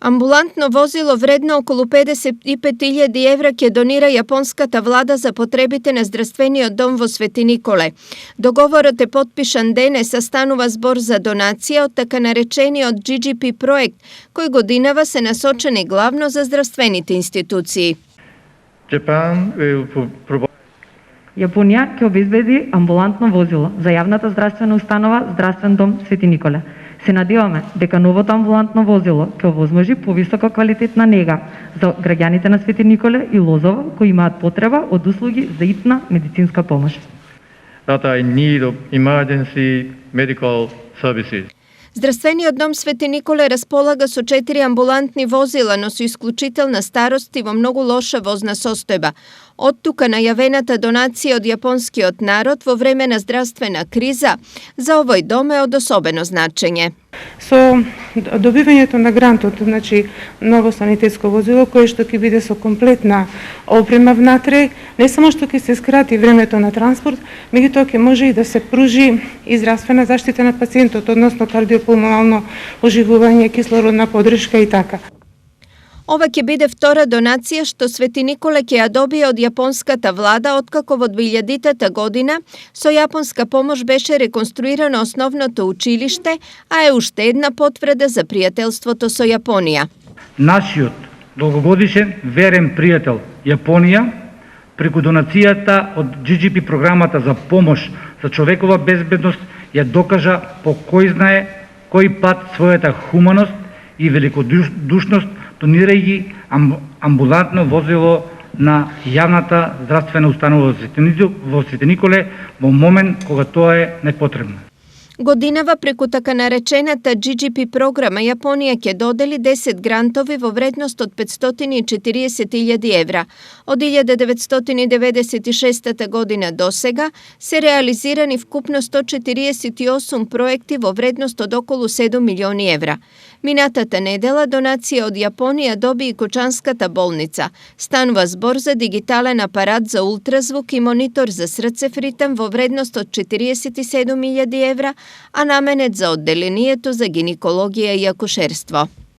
Амбулантно возило вредно околу 55.000 евра ќе донира јапонската влада за потребите на здравствениот дом во Свети Николе. Договорот е потпишан денес, а станува збор за донација од така наречениот GGP проект, кој годинава се насочени главно за здравствените институции. Јапонија ќе обезбеди амбулантно возило за јавната здравствена установа Здравствен дом Свети Николе. Се надеваме дека новото амбулантно возило ќе овозможи повисока квалитетна нега за граѓаните на Свети Николе и Лозово кои имаат потреба од услуги за итна медицинска помош. That are in need of emergency medical services. Здравствениот дом Свети Николе располага со 4 амбулантни возила, но со исклучителна старост и во многу лоша возна состојба. Од тука најавената донација од јапонскиот народ во време на здравствена криза за овој дом е од особено значење. Со добивањето на грантот, значи ново санитетско возило кое што ќе биде со комплетна опрема внатре, не само што ќе се скрати времето на транспорт, меѓутоа ќе може и да се пружи и здравствена заштита на пациентот, односно кардиопулмонално оживување, кислородна поддршка и така. Ова ќе биде втора донација што Свети Николе ќе ја добие од јапонската влада откако во 2000 година со јапонска помош беше реконструирано основното училиште, а е уште една потврда за пријателството со Јапонија. Нашиот долгогодишен верен пријател Јапонија преку донацијата од GGP програмата за помош за човекова безбедност ја докажа по кој знае кој пат својата хуманост и великодушност донирајќи амбулантно возило на јавната здравствена установа во Свети Николе во момент кога тоа е непотребно. Годинава преку така наречената GGP програма Јапонија ќе додели 10 грантови во вредност од 540.000 евра. Од 1996 година до сега се реализирани вкупно 148 проекти во вредност од околу 7 милиони евра. Минатата недела донација од Јапонија доби и Кочанската болница. Станува збор за дигитален апарат за ултразвук и монитор за срцев ритам во вредност од 47.000 евра, а наменет за одделението за гинекологија и акушерство.